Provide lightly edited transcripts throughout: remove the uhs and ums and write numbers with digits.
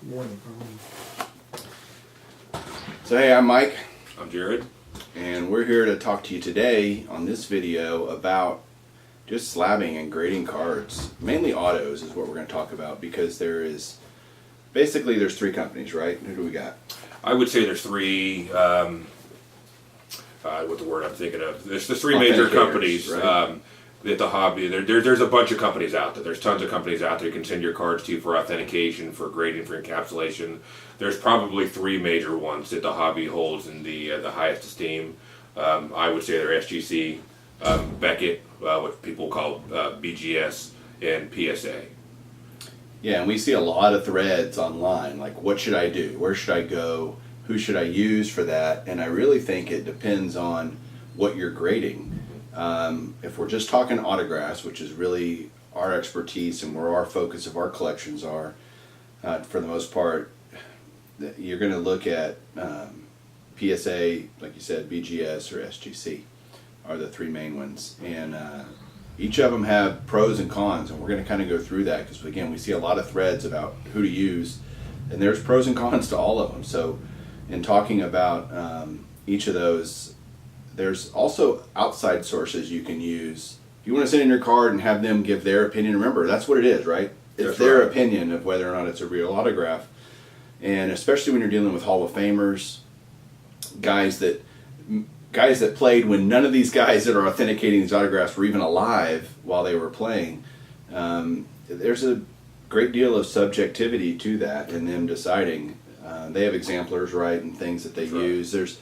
Morning. So hey, I'm Mike. I'm Jarod. And we're here to talk to you today on this video about just slabbing and grading cards. Mainly autos is what we're going to talk about, because there's three companies, right? Who do we got? I would say there's three, what the word I'm thinking of. There's the three major companies, right? That the hobby, there's a bunch of companies out there. There's tons of companies out there you can send your cards to for authentication, for grading, for encapsulation. There's probably three major ones that the hobby holds in the highest esteem. I would say they're SGC, Beckett, what people call BGS, and PSA. Yeah, and we see a lot of threads online, like what should I do? Where should I go? Who should I use for that? And I really think it depends on what you're grading. If we're just talking autographs, which is really our expertise and where our focus of our collections are, for the most part, you're going to look at PSA, like you said, BGS or SGC are the three main ones. And each of them have pros and cons, and we're going to kind of go through that because, again, we see a lot of threads about who to use, and there's pros and cons to all of them. So in talking about each of those, there's also outside sources you can use. If you want to send in your card and have them give their opinion, remember, that's what it is, right? It's That's their right. opinion of whether or not it's a real autograph. And especially when you're dealing with Hall of Famers, guys that played when none of these guys that are authenticating these autographs were even alive while they were playing, there's a great deal of subjectivity to that in them deciding. They have exemplars, right, and things that they use.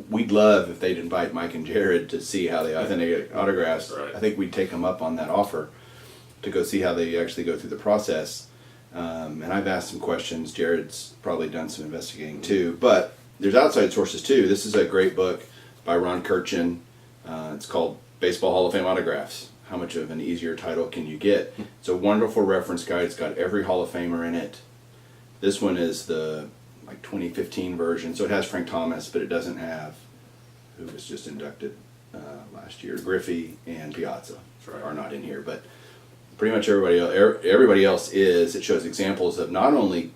We'd love if they'd invite Mike and Jarod to see how they authenticate autographs. Right. I think we'd take them up on that offer to go see how they actually go through the process. And I've asked some questions. Jared's probably done some investigating too. But there's outside sources too. This is a great book by Ron Kirchen. It's called Baseball Hall of Fame Autographs. How much of an easier title can you get? It's a wonderful reference guide. It's got every Hall of Famer in it. This one is the 2015 version, so it has Frank Thomas, but it doesn't have who was just inducted last year. Griffey and Piazza are not in here, but pretty much everybody else is. It shows examples of not only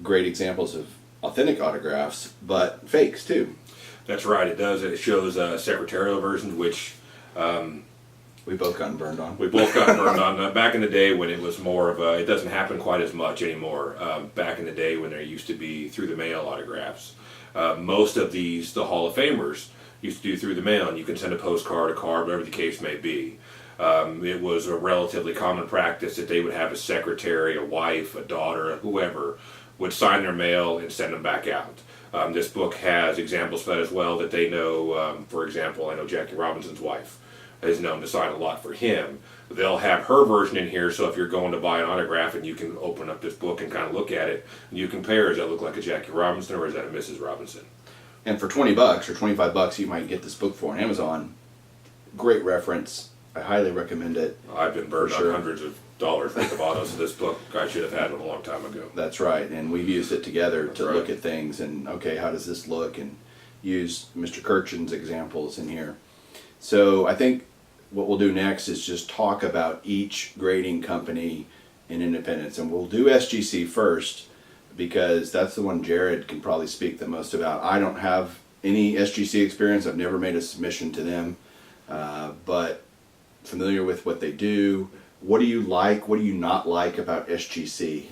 great examples of authentic autographs, but fakes too. That's right, it does. It shows secretarial versions, which We both gotten burned on. we both got burned on. Back in the day when it was more of it doesn't happen quite as much anymore. Back in the day when there used to be through the mail autographs. Most of the Hall of Famers used to do through the mail, and you can send a postcard, a card, whatever the case may be. It was a relatively common practice that they would have a secretary, a wife, a daughter, whoever, would sign their mail and send them back out. This book has examples of that as well, that they know, for example, I know Jackie Robinson's wife is known to sign a lot for him. They'll have her version in here, so if you're going to buy an autograph and you can open up this book and kind of look at it, and you compare, does that look like a Jackie Robinson or is that a Mrs. Robinson? And for $20 or $25 you might get this book for on Amazon. Great reference. I highly recommend it. I've been burned For sure. on hundreds of dollars worth of autos of this book. I should have had one a long time ago. That's right, and we've used it together to right. look at things and, okay, how does this look, and use Mr. Kirchen's examples in here. So I think what we'll do next is just talk about each grading company in independence, and we'll do SGC first because that's the one Jarod can probably speak the most about. I don't have any SGC experience. I've never made a submission to them, but familiar with what they do. What do you like? What do you not like about SGC?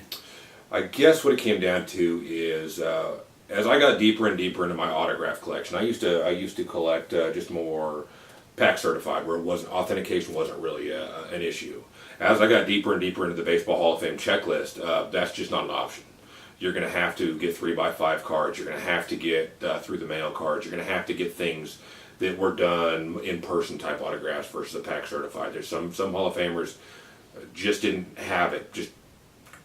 I guess what it came down to is as I got deeper and deeper into my autograph collection, I used to collect just more pack certified, where authentication wasn't really an issue. As I got deeper and deeper into the Baseball Hall of Fame checklist, that's just not an option. You're going to have to get 3x5 cards. You're going to have to get through the mail cards. You're going to have to get things that were done in person type autographs versus a pack certified. There's some Hall of Famers just didn't have it, just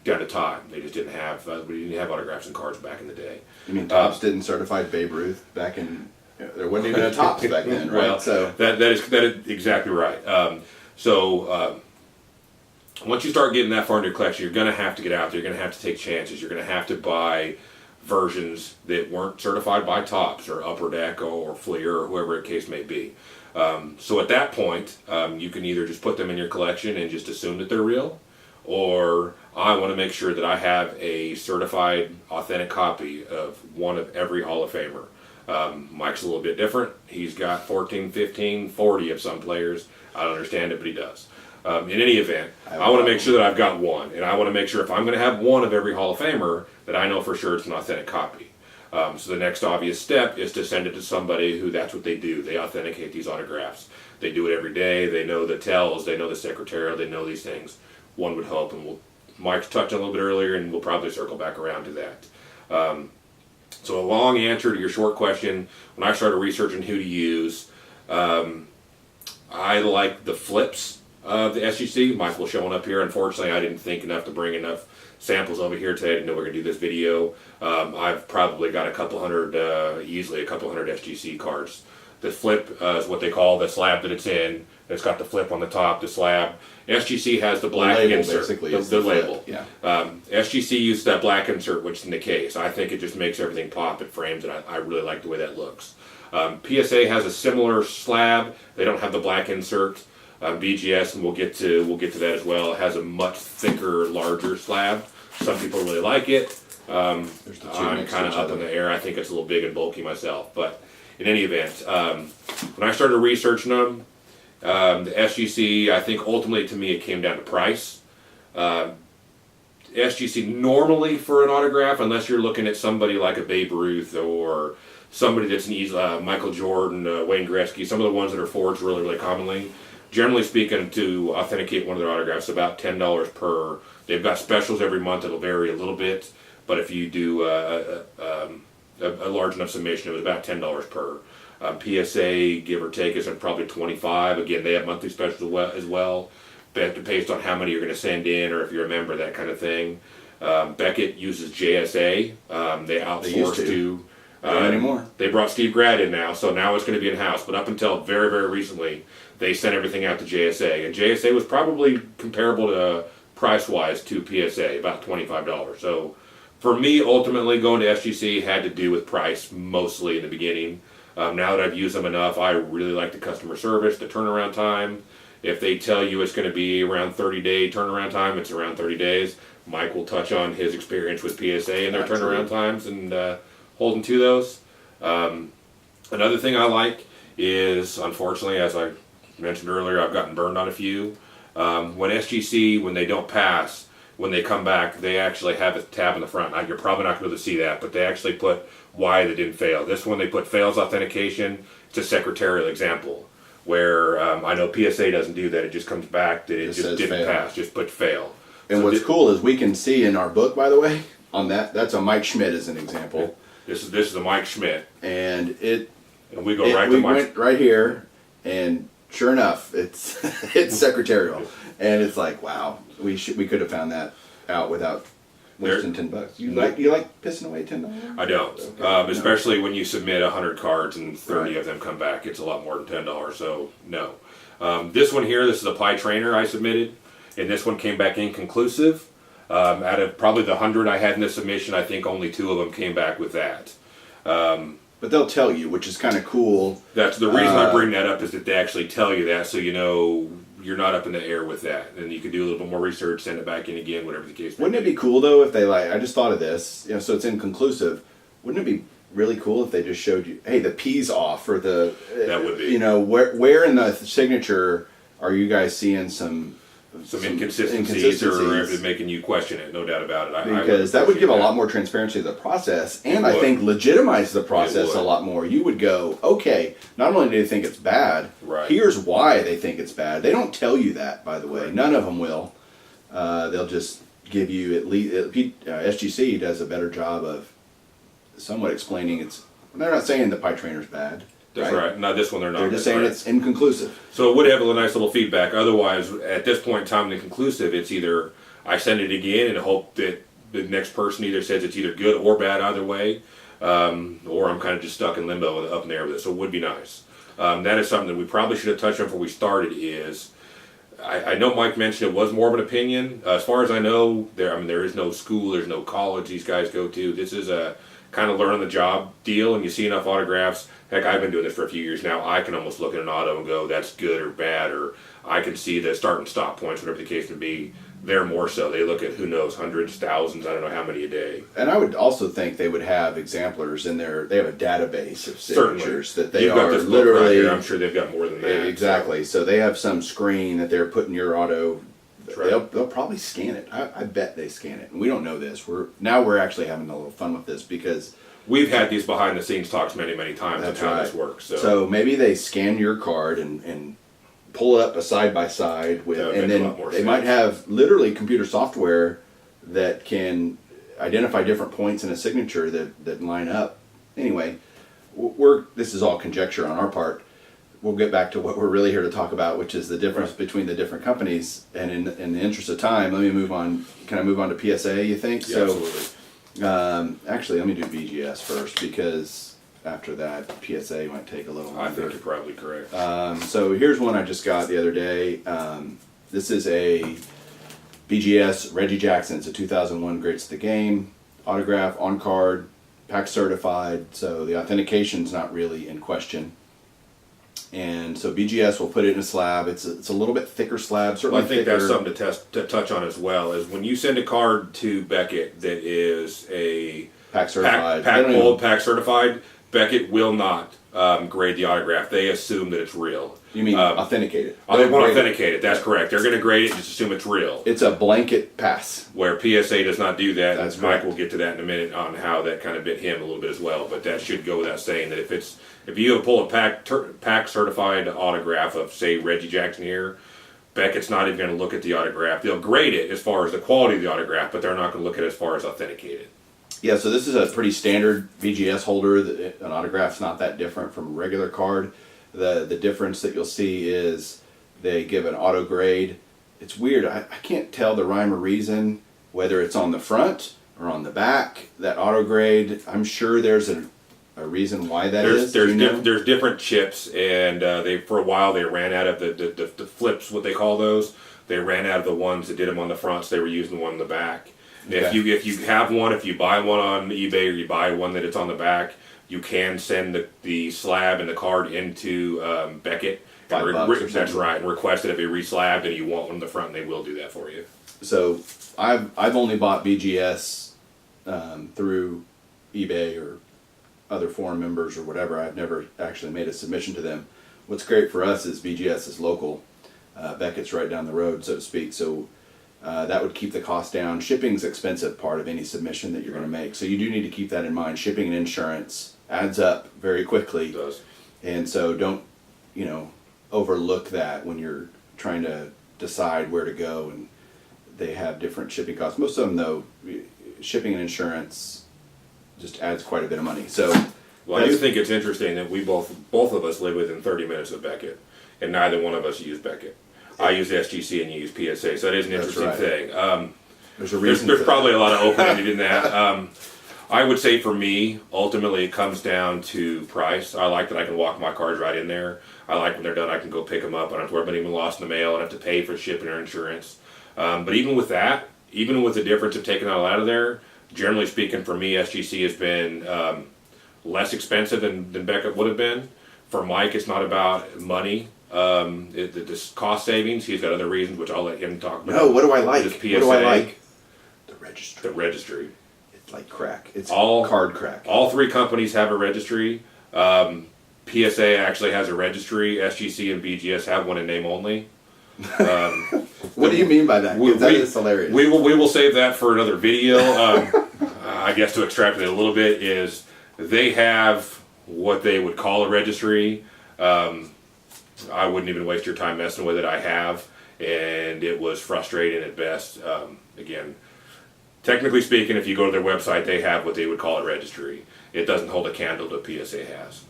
down to time. They just didn't have we didn't have autographs and cards back in the day. You mean Topps didn't certify Babe Ruth back in? There wasn't even a Topps back then, right? Well, so that is exactly right. Once you start getting that far into your collection, you're going to have to get out there. You're going to have to take chances. You're going to have to buy versions that weren't certified by Topps or Upper Deck or Fleer or whoever the case may be. So at that point, you can either just put them in your collection and just assume that they're real, or I want to make sure that I have a certified, authentic copy of one of every Hall of Famer. Mike's a little bit different. He's got 14, 15, 40 of some players. I don't understand it, but he does. In any event, I want to make sure that I've got one, and I want to make sure if I'm going to have one of every Hall of Famer, that I know for sure it's an authentic copy. So the next obvious step is to send it to somebody who that's what they do. They authenticate these autographs. They do it every day. They know the tells. They know the secretarial. They know these things. One would hope, and Mike's touched on a little bit earlier, and we'll probably circle back around to that. So a long answer to your short question, when I started researching who to use, I like the flips of the SGC. Michael showing up here. Unfortunately, I didn't think enough to bring enough samples over here today to know we're going to do this video. I've probably got easily a couple hundred SGC cards. The flip is what they call the slab that it's in. It's got the flip on the top, the slab. SGC has the black label, insert, basically, the label. Yeah. SGC uses that black insert, which is in the case. I think it just makes everything pop. It frames it. I really like the way that looks. PSA has a similar slab. They don't have the black insert. BGS, and we'll get to that as well, has a much thicker, larger slab. Some people really like it. I'm kind of up in the air. I think it's a little big and bulky myself. But in any event, when I started researching them, the SGC, I think ultimately to me it came down to price. SGC normally for an autograph, unless you're looking at somebody like a Babe Ruth or somebody that's an easy, Michael Jordan, Wayne Gretzky, some of the ones that are forged really, really commonly. Generally speaking, to authenticate one of their autographs, about $10 per. They've got specials every month. It'll vary a little bit, but if you do a large enough summation, it was about $10 per. PSA, give or take, is probably $25. Again, they have monthly specials as well, based on how many you're going to send in or if you're a member, that kind of thing. Beckett uses JSA. They outsource to. Not anymore. They brought Steve Grad in now, so now it's going to be in-house. But up until very, very recently, they sent everything out to JSA. And JSA was probably comparable to price-wise to PSA, about $25. So for me, ultimately, going to SGC had to do with price mostly in the beginning. Now that I've used them enough, I really like the customer service, the turnaround time. If they tell you it's going to be around 30-day turnaround time, it's around 30 days. Mike will touch on his experience with PSA and their turnaround times and holding to those. Another thing I like is, unfortunately, as I mentioned earlier, I've gotten burned on a few. When SGC, when they don't pass, when they come back, they actually have a tab in the front. You're probably not going to be able to see that, but they actually put why they didn't fail. This one they put fails authentication. It's a secretarial example where I know PSA doesn't do that. It just comes back that it just didn't pass. Just put fail. And so what's cool is we can see in our book, by the way, on that's a Mike Schmidt as an example. This is a Mike Schmidt, and we go right to Mike. We went right here, and sure enough, it's it's secretarial, and it's like, wow, we could have found that out without wasting $10. You like pissing away $10? I don't, okay. Especially when you submit 100 cards and 30 of them come back. It's a lot more than $10. So no, this one here, this is a Pie Trainer I submitted, and this one came back inconclusive. Out of probably the 100 I had in the submission, I think only 2 of them came back with that. But they'll tell you, which is kind of cool. That's the reason I bring that up, is that they actually tell you that, so you know you're not up in the air with that, and you can do a little bit more research, send it back in again, whatever the case may be. Wouldn't it be cool though if they I just thought of this, so it's inconclusive. Wouldn't it be really cool if they just showed you, hey, the P's off, or the that would be, where in the signature are you guys seeing some inconsistencies or making you question it, no doubt about it. Because that would give a lot more transparency to the process, and I think legitimize the process a lot more. You would go, okay, not only do they think it's bad, here's why they think it's bad. They don't tell you that, by the way. Right. None of them will. They'll just give you, at least, SGC does a better job of somewhat explaining it's, they're not saying the Pie Trainer's bad. That's right. No, this one they're not. They're just saying it's inconclusive. So it would have a nice little feedback. Otherwise, at this point in time, the conclusive, it's either I send it again and hope that the next person either says it's either good or bad either way, or I'm kind of just stuck in limbo up in the air with it. So it would be nice. That is something that we probably should have touched on before we started. Is I know Mike mentioned it was more of an opinion. As far as I know, there is no school, there's no college these guys go to. This is a kind of learn on the job deal, and you see enough autographs. Heck, I've been doing this for a few years now. I can almost look at an auto and go, that's good or bad, or I can see the start and stop points, whatever the case may be. They're more so. They look at who knows hundreds, thousands. I don't know how many a day. And I would also think they would have exemplars in there. They have a database of signatures Certainly. that they You've got are this book right literally. here. I'm sure they've got more than that. Exactly. So they have some screen that they're putting your auto. Right. They'll probably scan it. I bet they scan it. And we don't know this. We're actually having a little fun with this because We've had these behind the scenes talks many, many times on how this works. So maybe they scan your card and pull it up a side by side with, and then they might have literally computer software that can identify different points in a signature that line up. Anyway, this is all conjecture on our part. We'll get back to what we're really here to talk about, which is the difference between the different companies. And in the interest of time, let me move on. Can I move on to PSA, you think? Yeah, absolutely. Actually, let me do BGS first because after that, PSA might take a little longer. I think you're probably correct. So here's one I just got the other day. This is a BGS Reggie Jackson. It's a 2001 Greats of the Game autograph on card, pack certified. So the authentication's not really in question. And so BGS will put it in a slab. It's a little bit thicker slab, certainly. Well, I think thicker. that's something to touch on as well. Is when you send a card to Beckett that is a pack certified, pack mold, pack certified, Beckett will not grade the autograph. They assume that it's real. You mean authenticated? They won't authenticate it. That's correct. They're going to grade it, just assume it's real. It's a blanket pass. Where PSA does not do that. That's Mike correct. will get to that in a minute on how that kind of bit him a little bit as well. But that should go without saying that if you pull a pack certified autograph of say Reggie Jackson here, Beckett's not even going to look at the autograph. They'll grade it as far as the quality of the autograph, but they're not going to look at it as far as authenticated. Yeah, so this is a pretty standard BGS holder. An autograph's not that different from a regular card. The difference that you'll see is they give an auto grade. It's weird. I can't tell the rhyme or reason whether it's on the front or on the back. That auto grade, I'm sure there's a reason why that is. There's different chips, and they for a while they ran out of the flips, what they call those. They ran out of the ones that did them on the front, so they were using the one in the back. Okay. If you have one, if you buy one on eBay or you buy one that it's on the back, you can send the slab and the card into Beckett. $5 That's right, and request that it be reslabbed, and you want one in the front, and they will do that for you. So I've only bought BGS through eBay or other forum members or whatever. I've never actually made a submission to them. What's great for us is BGS is local. Beckett's right down the road, so to speak. So that would keep the cost down. Shipping's expensive part of any submission that you're going to make. So you do need to keep that in mind. Shipping and insurance adds up very quickly. It does. And so don't, overlook that when you're trying to decide where to go. And they have different shipping costs. Most of them, though, shipping and insurance just adds quite a bit of money. So, well, I do think it's interesting that we both of us live within 30 minutes of Beckett, and neither one of us use Beckett. I use SGC and you use PSA, so that is an interesting thing. There's a reason. There's probably a lot of opening in that. I would say for me, ultimately, it comes down to price. I like that I can walk my cards right in there. I like when they're done, I can go pick them up. I don't have to worry about them being lost in the mail. I don't have to pay for shipping or insurance. But even with that, even with the difference of taking it all out of there, generally speaking, for me, SGC has been less expensive than Beckett would have been. For Mike, it's not about money. The cost savings, he's got other reasons, which I'll let him talk about. No, what do I like? What do I like? The registry. The registry. It's like crack. It's all card crack. All three companies have a registry. PSA actually has a registry. SGC and BGS have one in name only. What do you mean by that? That is hilarious. We will save that for another video. I guess to extrapolate a little bit is they have what they would call a registry. I wouldn't even waste your time messing with it. I have, and it was frustrating at best. Again, technically speaking, if you go to their website, they have what they would call a registry. It doesn't hold a candle to PSA has.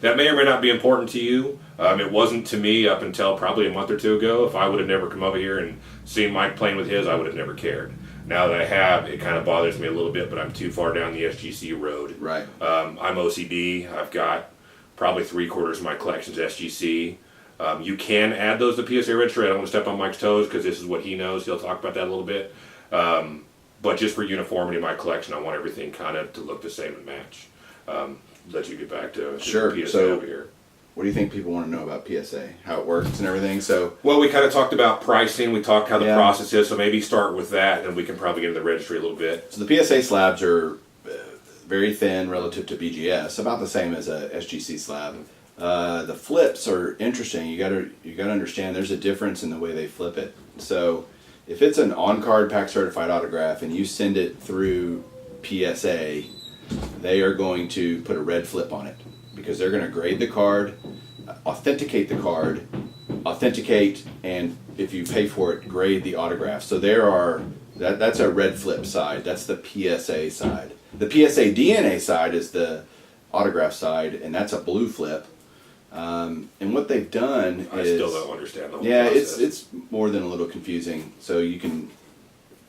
That may or may not be important to you. It wasn't to me up until probably a month or two ago. If I would have never come over here and seen Mike playing with his, I would have never cared. Now that I have, it kind of bothers me a little bit, but I'm too far down the SGC road. Right. I'm OCD. I've got probably 3/4 of my collection's SGC. You can add those to PSA registry. I don't want to step on Mike's toes because this is what he knows. He'll talk about that a little bit. But just for uniformity in my collection, I want everything kind of to look the same and match. Let you get back to sure. PSA So, over here. what do you think people want to know about PSA, how it works and everything? So, Well, we kind of talked about pricing. We talked how the Yeah. process is. So maybe start with that, and we can probably get into the registry a little bit. so the PSA slabs are very thin relative to BGS, about the same as a SGC slab. The flips are interesting. You gotta understand there's a difference in the way they flip it. So if it's an on-card pack certified autograph and you send it through PSA, they are going to put a red flip on it because they're going to grade the card, authenticate the card, and if you pay for it, grade the autograph. So that's a red flip side. That's the PSA side. The PSA DNA side is the autograph side, and that's a blue flip. And what they've done I is... still don't understand the whole Yeah, process. it's more than a little confusing. So you can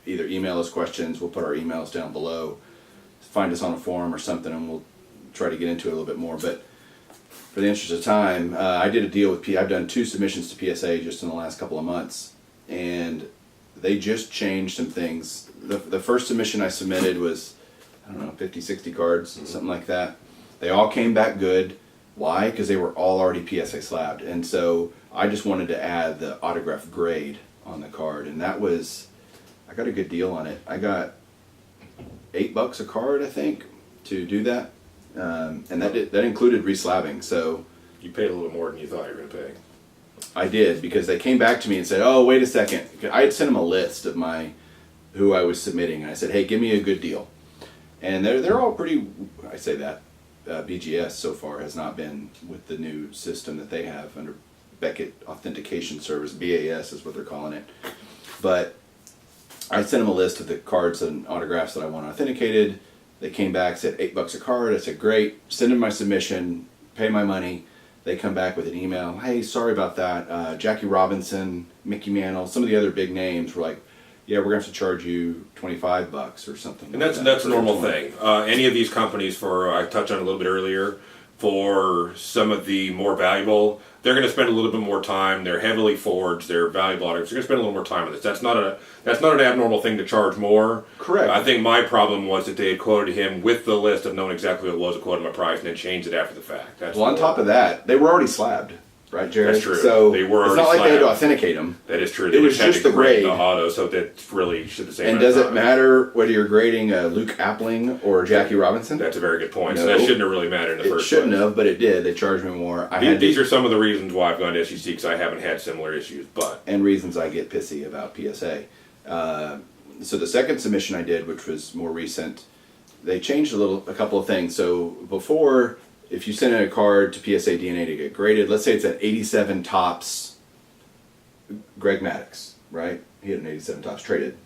either email us questions. We'll put our emails down below. Find us on a forum or something, and we'll try to get into it a little bit more. But for the interest of time, I did a deal with I've done 2 submissions to PSA just in the last couple of months, and they just changed some things. The first submission I submitted was, I don't know, 50, 60 cards, something like that. They all came back good. Why? Because they were all already PSA slabbed. And so I just wanted to add the autograph grade on the card. And that was, I got a good deal on it. I got $8 a card, I think, to do that. And that included reslabbing. So You paid a little more than you thought you were going to pay. I did, because they came back to me and said, oh, wait a second. I had sent them a list of who I was submitting. And I said, hey, give me a good deal. And they're all pretty, I say that. BGS so far has not been with the new system that they have under Beckett Authentication Service. BAS is what they're calling it. But I sent them a list of the cards and autographs that I want authenticated. They came back, said $8 a card. I said, great, send them my submission, pay my money. They come back with an email, hey, sorry about that. Jackie Robinson, Mickey Mantle, some of the other big names were like, yeah, we're going to have to charge you $25 or something. And like that's a normal 20. thing. Any of these companies, I touched on it a little bit earlier, for some of the more valuable, they're going to spend a little bit more time. They're heavily forged. They're valuable autographs. They're going to spend a little more time on this. That's not an abnormal thing to charge more. Correct. I think my problem was that they had quoted him with the list of knowing exactly what it was, quoted my price, and then changed it after the fact. Well, on top of that, they were already slabbed, right, Jared? That's true. So They were it's not already like they had to slabbed. authenticate them. That is true. It was had just to the grade grade. the auto, so that's really should the same. And does it matter whether you're grading Luke Appling or Jackie Robinson? That's a very good point. So No. that shouldn't have really mattered in the It first shouldn't place. have, but it did. They charged me more. These are some of the reasons why I've gone to SEC, because I haven't had similar issues. But and reasons I get pissy about PSA. So the second submission I did, which was more recent, they changed a couple of things. So before, if you send in a card to PSA DNA to get graded, let's say it's an 87 tops Greg Maddox, right? He had an 87 tops traded.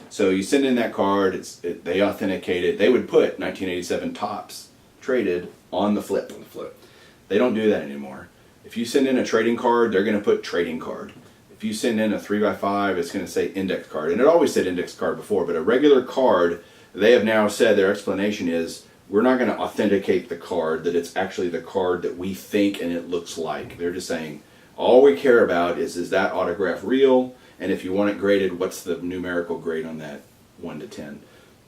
So you send in that card, they authenticate it. They would put 1987 tops traded on the flip. They don't do that anymore. If you send in a trading card, they're going to put trading card. If you send in a 3x5, it's going to say index card. And it always said index card before, but a regular card, they have now said, their explanation is, we're not going to authenticate the card, that it's actually the card that we think and it looks like. They're just saying, all we care about is that autograph real? And if you want it graded, what's the numerical grade on that 1 to 10?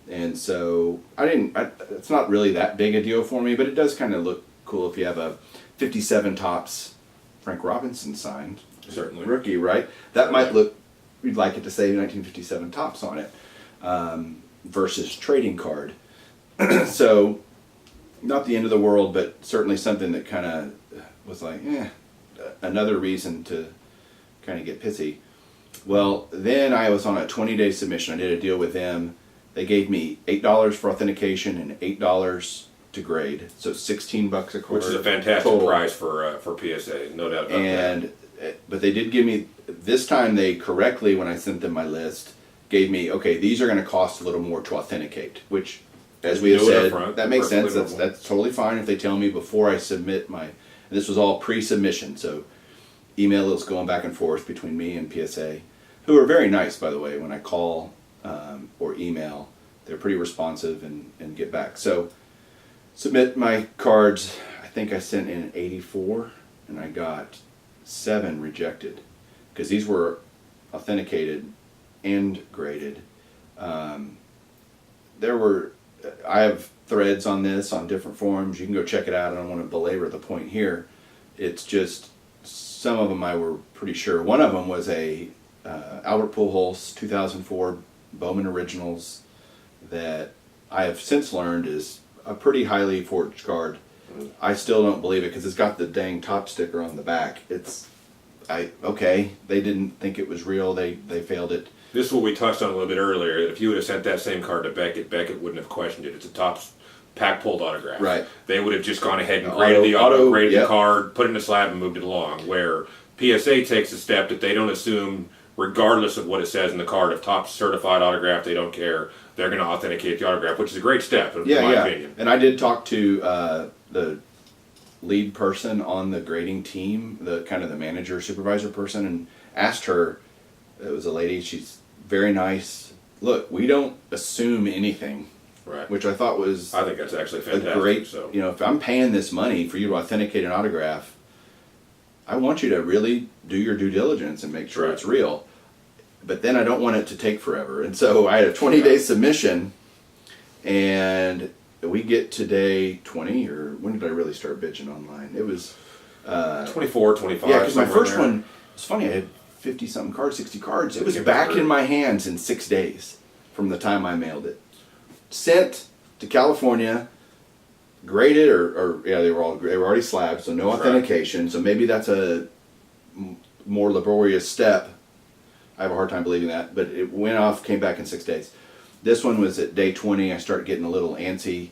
And so it's not really that big a deal for me, but it does kind of look cool if you have a 57 tops Frank Robinson signed. Certainly. Rookie, right? That might look, you'd like it to say 1957 tops on it versus trading card. So, not the end of the world, but certainly something that kind of was like, another reason to kind of get pissy. Well, then I was on a 20-day submission. I did a deal with them. They gave me $8 for authentication and $8 to grade, so $16 a card. Which is a fantastic total. price for PSA, no doubt about that. But they did give me, this time they correctly, when I sent them my list, gave me, okay, these are going to cost a little more to authenticate, which, as we have Do it said, up front, that makes sense. perfectly normal. That's totally fine if they tell me before I submit and this was all pre-submission, so email was going back and forth between me and PSA, who are very nice, by the way, when I call or email. They're pretty responsive and get back. So, submit my cards. I think I sent in 84, and I got 7 rejected, because these were authenticated and graded. I have threads on this on different forums. You can go check it out. I don't want to belabor the point here. It's just some of them I were pretty sure. One of them was a Albert Pujols 2004 Bowman Originals that I have since learned is a pretty highly forged card. I still don't believe it because it's got the dang top sticker on the back. Okay, they didn't think it was real. They failed it. This is what we touched on a little bit earlier. If you would have sent that same card to Beckett, Beckett wouldn't have questioned it. It's a Topps pack pulled autograph. Right. They would have just gone ahead and graded the yep. card, put it in a slab, and moved it along. Where PSA takes a step that they don't assume, regardless of what it says in the card, if Topps certified autograph, they don't care. They're going to authenticate the autograph, which is a great step, in my opinion. And I did talk to the lead person on the grading team, the kind of the manager, supervisor person, and asked her. It was a lady. She's very nice. Look, we don't assume anything. Right. Which I thought was I think that's actually fantastic. A great, if I'm paying this money for you to authenticate an autograph, I want you to really do your due diligence and make sure it's real. But then I don't want it to take forever. And so I had a 20-day submission, and we get to day 20, or when did I really start bitching online? It was 24, 25. Yeah, because my first one, it's funny, I had 50-something cards, 60 cards. It was back in my hands in 6 days from the time I mailed it. Sent to California, graded, they were already slabbed, so no authentication. So maybe that's a more laborious step. I have a hard time believing that, but it went off, came back in 6 days. This one was at day 20. I started getting a little antsy.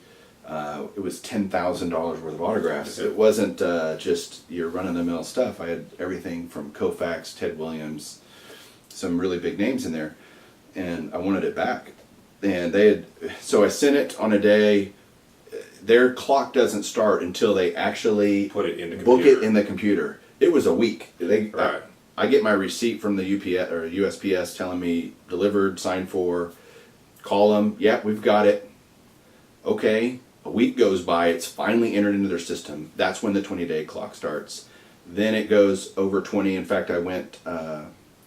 It was $10,000 worth of autographs. It wasn't just your run-of-the-mill stuff. I had everything from Koufax, Ted Williams, some really big names in there, and I wanted it back. And so I sent it on a day. Their clock doesn't start until they actually put it in the book it in the computer. It was a week. Right. I get my receipt from the UPS or USPS telling me delivered, signed for. Call them. Yeah, we've got it. Okay. A week goes by. It's finally entered into their system. That's when the 20-day clock starts. Then it goes over 20. In fact, I went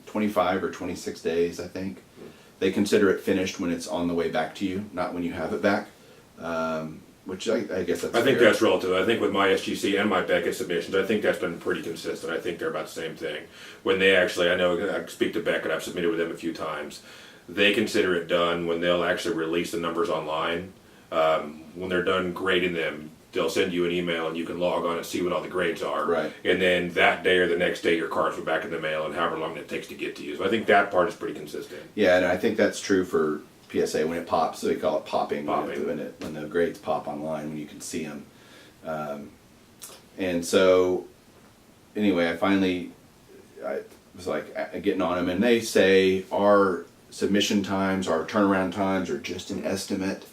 25 or 26 days, I think. They consider it finished when it's on the way back to you, not when you have it back. Which I guess that's I think that's relative. I think with my SGC and my Beckett submissions, I think that's been pretty consistent. I think they're about the same thing. When they actually, I know I speak to Beckett, I've submitted with them a few times. They consider it done when they'll actually release the numbers online. When they're done grading them, they'll send you an email and you can log on and see what all the grades are. Right. And then that day or the next day, your cards were back in the mail, and however long it takes to get to you. So I think that part is pretty consistent. Yeah, and I think that's true for PSA when it pops. So they call it popping. Popping. When the grades pop online, when you can see them. And so, anyway, I was like getting on them, and they say our submission times, our turnaround times are just an estimate.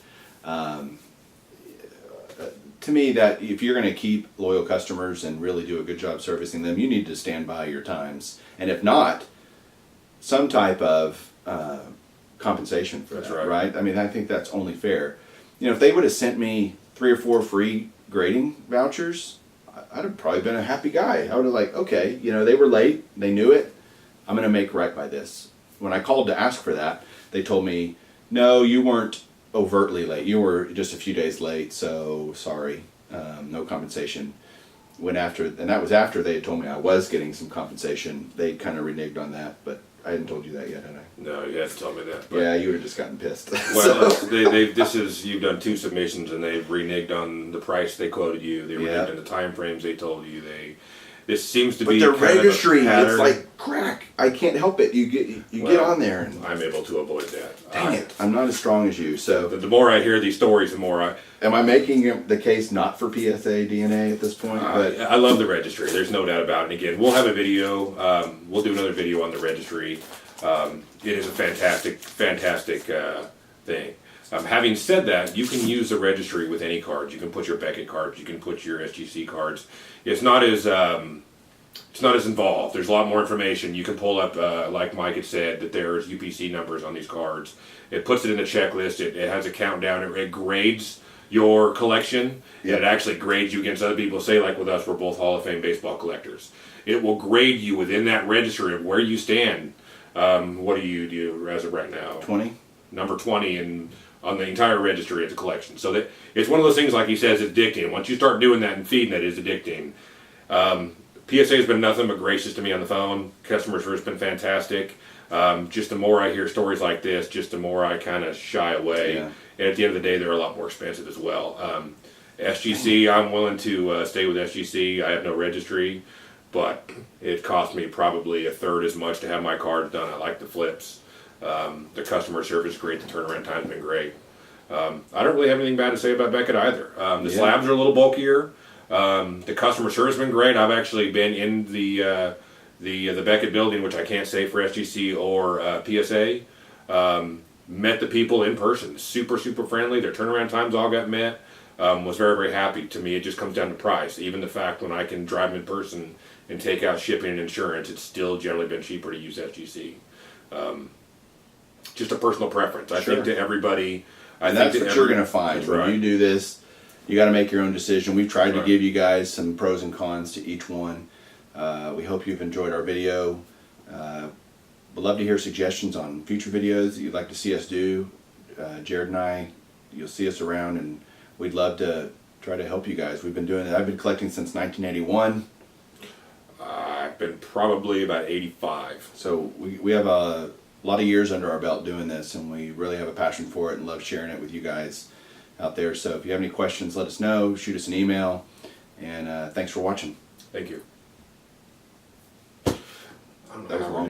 To me, that if you're going to keep loyal customers and really do a good job servicing them, you need to stand by your times. And if not, some type of compensation for that, right? I mean, I think that's only fair. If they would have sent me 3 or 4 free grading vouchers, I'd have probably been a happy guy. I would have okay, they were late, they knew it, I'm going to make right by this. When I called to ask for that, they told me, no, you weren't overtly late. You were just a few days late, so sorry, no compensation. And that was after they had told me I was getting some compensation. They kind of reneged on that, but I hadn't told you that yet, had I? No, you haven't told me that. Yeah, you would have just gotten pissed. Well, you've done 2 submissions and they've reneged on the price they quoted you. They reneged on the time frames they told you. This seems to be the registry. It's like crack. I can't help it. You get on there, and I'm able to avoid that. Dang it! I'm not as strong as you. So the more I hear these stories, the more I. Am I making the case not for PSA DNA at this point? But I love the registry. There's no doubt about it. And again, we'll have a video. We'll do another video on the registry. It is a fantastic thing. Having said that, you can use the registry with any cards. You can put your Beckett cards. You can put your SGC cards. It's not as involved. There's a lot more information. You can pull up, like Mike had said, that there's UPC numbers on these cards. It puts it in a checklist. It has a countdown. It grades your collection. Yep. And it actually grades you against other people. Say, like with us, we're both Hall of Fame baseball collectors. It will grade you within that registry of where you stand. What do you do as of right now? 20. Number 20 in on the entire registry as a collection. So that it's one of those things, like he says, it's addicting. Once you start doing that and feeding it, it's addicting. PSA has been nothing but gracious to me on the phone. Customer service has been fantastic. Just the more I hear stories like this, just the more I kind of shy away. Yeah. And at the end of the day, they're a lot more expensive as well. SGC, I'm willing to stay with SGC. I have no registry, but it cost me probably a third as much to have my cards done. I like the flips. The customer service is great. The turnaround time's been great. I don't really have anything bad to say about Beckett either. The slabs are a little bulkier. The customer service has been great. I've actually been in the Beckett building, which I can't say for SGC or PSA. Met the people in person. Super friendly. Their turnaround times all got met. Was very happy. To me, it just comes down to price. Even the fact when I can drive in person and take out shipping and insurance, it's still generally been cheaper to use SGC. Just a personal preference. I think to everybody. And that's what you're going to find. When you do this, you got to make your own decision. We've tried to give you guys some pros and cons to each one. We hope you've enjoyed our video. We'd love to hear suggestions on future videos that you'd like to see us do. Jarod and I, you'll see us around, and we'd love to try to help you guys. We've been doing it. I've been collecting since 1981. I've been probably about 85. So we have a lot of years under our belt doing this, and we really have a passion for it and love sharing it with you guys out there. So if you have any questions, let us know. Shoot us an email. And thanks for watching. Thank you. That was long.